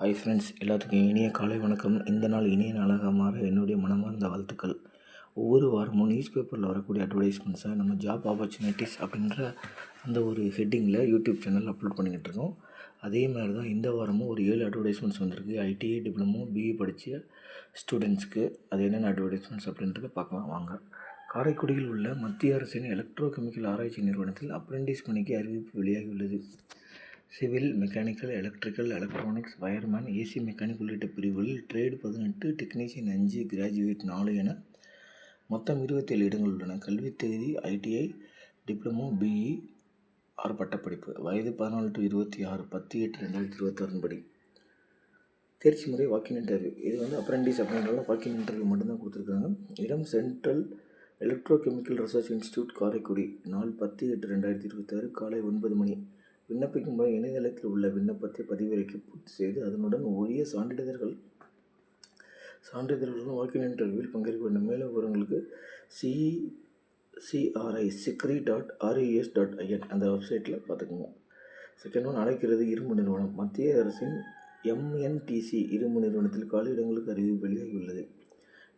Hi friends, எல்லாத்துக்கும் இனிய காலை வணக்கம். இந்த நாள் இனிய நாளாக மாற என்னுடைய மனமார்ந்த வாழ்த்துக்கள். ஒவ்வொரு வாரமும் நியூஸ் பேப்பரில் வரக்கூடிய அட்வர்டைஸ்மெண்ட்ஸை நம்ம ஜாப் ஆப்பர்ச்சுனிட்டிஸ் அப்படின்ற அந்த ஒரு ஹெட்டிங்கில் யூடியூப் சேனல் அப்லோட் பண்ணிக்கிட்டு இருக்கோம். அதே மாதிரி தான் இந்த வாரமும் ஒரு 7 அட்வர்டைஸ்மெண்ட்ஸ் வந்திருக்கு. ஐடிஐ டிப்ளமோ பிஇ படித்த ஸ்டூடெண்ட்ஸ்க்கு அது என்னென்ன அட்வர்டைஸ்மெண்ட்ஸ் அப்படின்றத பார்க்கலாம் வாங்க. காரைக்குடியில் உள்ள மத்திய அரசின் எலக்ட்ரோ கெமிக்கல் ஆராய்ச்சி நிறுவனத்தில் அப்ரெண்டிஸ் பணிக்கு அறிவிப்பு வெளியாகியுள்ளது. Civil, mechanical, electrical, electronics, wireman, AC mechanic உள்ளிட்ட பிரிவுகளில் ட்ரேடு 18, டெக்னீஷியன் 5, கிராஜுவேட் 4 என மொத்தம் 27 இடங்கள் உள்ளன. கல்வித் தகுதி ஐடிஐ, டிப்ளமோ, பிஇ ஆர் பட்டப்படிப்பு. வயது 14 to 26, 10/8/2026 படி. தேர்ச்சி முறை வாக்கின் இன்டர்வியூ. இது அப்ரெண்டிஸ் அப்படின்றத வாக்கின் இன்டர்வியூ மட்டும்தான் கொடுத்துருக்காங்க. இடம் central electro chemical research institute Karaikudi. நாள் 10/8/2026 காலை 9 மணி. விண்ணப்பிக்கும் முறை இணையதளத்தில் உள்ள விண்ணப்பத்தை பதிவிறக்கி பூர்த்தி செய்து அதனுடன் உரிய சான்றிதழ்களுடன் வாக்கின் இன்டர்வியூவில் பங்கேற்க வேண்டும். மேலும் விவரங்களுக்கு sikri.res.in அந்த வெப்சைட்டில் பார்த்துக்கோங்க. செகண்ட் ஒன், அழைக்கிறது இரும்பு நிறுவனம். மத்திய அரசின் எம்என்டிசி இரும்பு நிறுவனத்தில் காலி இடங்களுக்கு அறிவிப்பு வெளியாகியுள்ளது.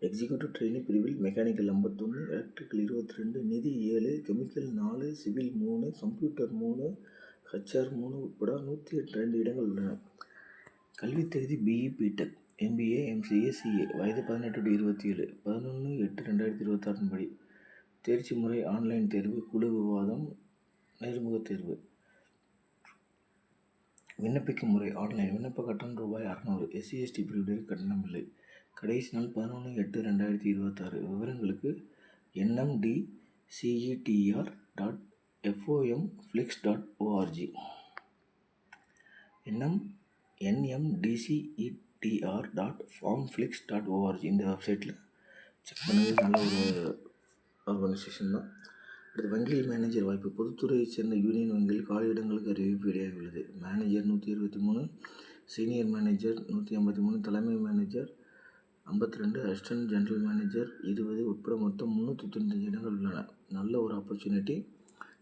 எக்ஸிக்யூட்டிவ் ட்ரெயினி பிரிவில் மெக்கானிக்கல் 51, எலக்ட்ரிக்கல் 22, நிதி 7, கெமிக்கல் 4, சிவில் 3, கம்ப்யூட்டர் 3, HR 3 உட்பட 182 இடங்கள் உள்ளன. கல்வித் தகுதி BE, BTech, MBA, MCA, CA. வயது 18 to 27, 11/8/2026 படி. தேர்ச்சி முறை ஆன்லைன் தேர்வு, குழு விவாதம், நேர்முகத் தேர்வு. விண்ணப்பிக்கும் முறை ஆன்லைன். விண்ணப்ப கட்டணம் ரூபாய் 600. SC/ST பிரிவினருக்கு கட்டணம் இல்லை. கடைசி நாள் 11/8/2026. விவரங்களுக்கு nmdcetr.fomflix.org nmdcetr.formflix.org இந்த வெப்சைட்டில் செக் பண்ணுங்கள். நல்ல ஒரு ஆர்கனைசேஷன் தான். அடுத்து வங்கியில் மேனேஜர் வாய்ப்பு. பொதுத்துறையைச் சேர்ந்த யூனியன் வங்கியில் காலி இடங்களுக்கு அறிவிப்பு வெளியாகியுள்ளது. மேனேஜர் 123, சீனியர் மேனேஜர் 153, தலைமை மேனேஜர் 52, அசிஸ்டன்ட் ஜெனரல் மேனேஜர் 20 உட்பட மொத்தம் 395 இடங்கள் உள்ளன. நல்ல ஒரு ஆப்பர்ச்சுனிட்டி.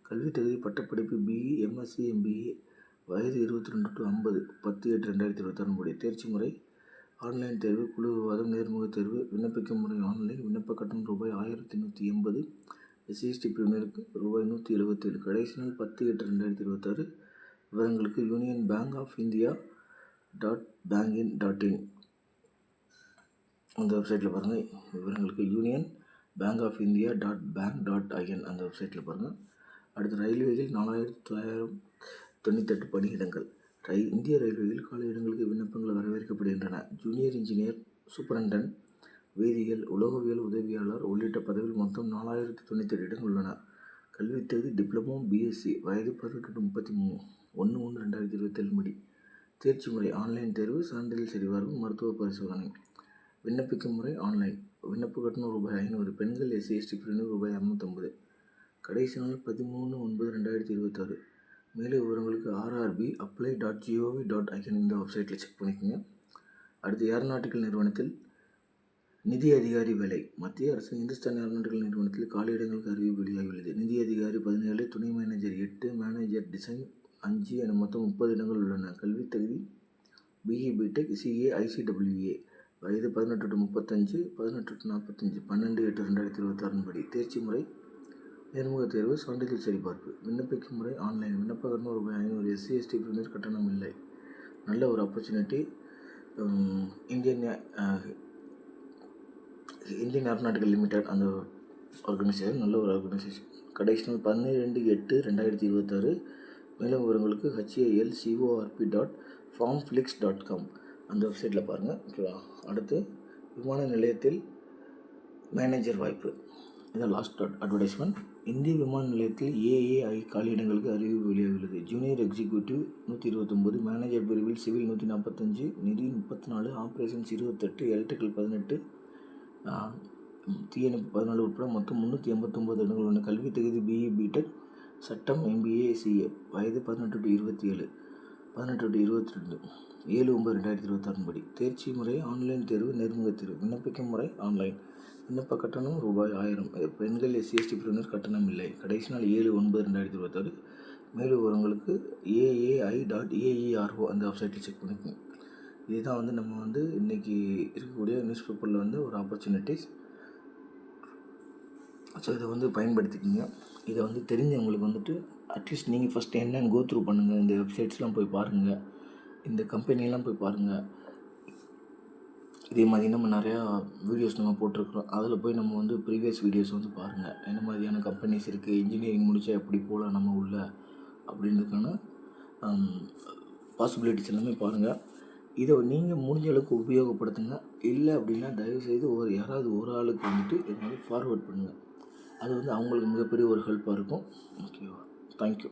கல்வித் தகுதி பட்டப்படிப்பு பிஇ, MSc, MBA. வயது 22 to 50, 10/8/2026 படி. தேர்ச்சி முறை ஆன்லைன் தேர்வு, குழு விவாதம், நேர்முகத் தேர்வு. விண்ணப்பிக்கும் முறை ஆன்லைன். விண்ணப்ப கட்டணம் ரூபாய் 1180. SC/ST பிரிவினருக்கு ரூபாய் 177. கடைசி நாள் 10/8/2026. விவரங்களுக்கு union bank of India .bankin.in அந்த வெப்சைட்டில் பாருங்கள். விவரங்களுக்கு union bank of India .bank.in அந்த வெப்சைட்டில் பாருங்கள். அடுத்து ரயில்வேயில் 4998 பணியிடங்கள். இந்திய ரயில்வேயில் காலி இடங்களுக்கு விண்ணப்பங்கள் வரவேற்கப்படுகின்றன. ஜூனியர் இன்ஜினியர், சூப்பரண்டன், வேதியியல், உலோகவியல் உதவியாளர் உள்ளிட்ட பதவியில் மொத்தம் 4098 இடங்கள் உள்ளன. கல்வித் தகுதி டிப்ளமோ, BSc. வயது 18 to 33, 1/1/2027 படி. தேர்ச்சி முறை ஆன்லைன் தேர்வு, சான்றிதழ் சரிபார்ப்பு, மருத்துவ பரிசோதனை. விண்ணப்பிக்கும் முறை ஆன்லைன். விண்ணப்ப கட்டணம் ரூபாய் 500. பெண்கள் SC/ST பிரிவினர் ரூபாய் 250. கடைசி நாள் 13/9/2026. மேலும் விவரங்களுக்கு rrbapply.gov.in இந்த வெப்சைட்டில் செக் பண்ணிக்கோங்க. அடுத்து ஏரோநாட்டிக்கல் நிறுவனத்தில் நிதி அதிகாரி வேலை. மத்திய அரசின் இந்துஸ்தான் ஏரோநாட்டிக்கல் நிறுவனத்தில் காலி இடங்களுக்கு அறிவிப்பு வெளியாகியுள்ளது. நிதி அதிகாரி 17, துணை மேனேஜர் 8, மேனேஜர் டிசைன் 5 என மொத்தம் 30 இடங்கள் உள்ளன. கல்வித் தகுதி பிஇ, பிடெக், CA, ICWA. வயது 18 to 35, 18 to 45, 12/8/2026 படி. தேர்ச்சி முறை நேர்முகத் தேர்வு, சான்றிதழ் சரிபார்ப்பு. விண்ணப்பிக்கும் முறை ஆன்லைன். விண்ணப்ப கட்டணம் ரூபாய் 500. SC/ST பிரிவினர் கட்டணம் இல்லை. நல்ல ஒரு ஆப்பர்ச்சுனிட்டி. இந்தியன் ஏரோநாட்டிக்கல் லிமிடெட் அந்த ஆர்கனைசேஷன் நல்ல ஒரு ஆர்கனைசேஷன். கடைசி நாள் 12/8/2026. மேலும் விவரங்களுக்கு halcorp.formflix.com அந்த வெப்சைட்டில் பாருங்கள். ஓகேவா. அடுத்து விமான நிலையத்தில் மேனேஜர் வாய்ப்பு. இதான் லாஸ்ட் அட்வர்டைஸ்மெண்ட். இந்திய விமான நிலையத்தில் AAI காலி இடங்களுக்கு அறிவிப்பு வெளியாகியுள்ளது. ஜூனியர் எக்ஸிக்யூட்டிவ் 129, மேனேஜர் பிரிவில் சிவில் 145, நிதி 34, ஆப்ரேஷன்ஸ் 28, எலக்ட்ரிக்கல் 18, தீயணைப்பு 14 உட்பட மொத்தம் 389 இடங்கள் உள்ளன. கல்வித் தகுதி பிஇ, பிடெக், சட்டம், MBA, CA. வயது 18 to 27, 18 to 22, 7/9/2026 படி. தேர்ச்சி முறை ஆன்லைன் தேர்வு, நேர்முகத் தேர்வு. விண்ணப்பிக்கும் முறை ஆன்லைன். விண்ணப்ப கட்டணம் ரூபாய் 1000. பெண்கள் SC/ST பிரிவினர் கட்டணம் இல்லை. கடைசி நாள் 7/9/2026. மேலும் விவரங்களுக்கு aai.aero அந்த வெப்சைட்டில் செக் பண்ணிக்கோங்க. இதுதான் வந்து நம்ம வந்து இன்றைக்கி இருக்கக்கூடிய நியூஸ் பேப்பரில் வந்து ஒரு ஆப்பர்ச்சுனிட்டிஸ். ஸோ இதை வந்து பயன்படுத்திக்கிங்க. இதை வந்து தெரிஞ்சவங்களுக்கு வந்துட்டு அட்லீஸ்ட் நீங்கள் ஃபஸ்ட்டு என்னென்னு கோ த்ரூ பண்ணுங்கள். இந்த வெப்சைட்ஸ்லாம் போய் பாருங்கள், இந்த கம்பெனிலாம் போய் பாருங்கள். இதே மாதிரி நம்ம நிறையா வீடியோஸ் நம்ம போட்டிருக்கிறோம். அதில் போய் நம்ம வந்து ப்ரீவியஸ் வீடியோஸ் வந்து பாருங்கள். என்ன மாதிரியான கம்பெனிஸ் இருக்குது, இன்ஜினியரிங் முடித்தா எப்படி போகலாம் நம்ம உள்ள அப்படின்றதுக்கான பாசிபிலிட்டிஸ் எல்லாமே பாருங்கள். இதை நீங்கள் முடிஞ்ச அளவுக்கு உபயோகப்படுத்துங்க. இல்லை அப்படின்னா தயவுசெய்து யாராவது ஒரு ஆளுக்கு வந்துட்டு இது மாதிரி ஃபார்வேர்ட் பண்ணுங்கள். அது வந்து அவங்களுக்கு மிகப்பெரிய ஒரு ஹெல்ப்பாக இருக்கும். ஓகேவா? தேங்க்யூ.